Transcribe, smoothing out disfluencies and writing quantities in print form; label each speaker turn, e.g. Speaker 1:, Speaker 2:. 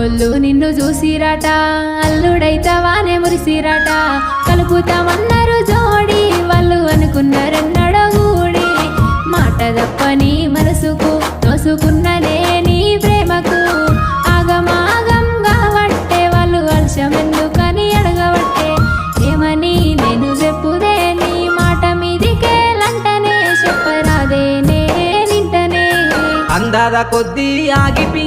Speaker 1: అమ్మోళ్ళు నిన్ను చూసిరట అల్లుడైతవానే మురిసిరట కలుపుతామన్నారు జోడి వాళ్ళు అనుకున్నారన్నడో గూడి మాట తప్పని మనసుకు తోసుకున్ననే నీ ప్రేమకు ఆగమాగం కావట్టే వాళ్ళు వర్షమెందుకని అడగవట్టే ఏమని నేను చెప్పుదే నీ మాట మీదికే లంటనే చెప్పరాదే నే నింటనే
Speaker 2: అందాల కొద్దీ ఆగిపి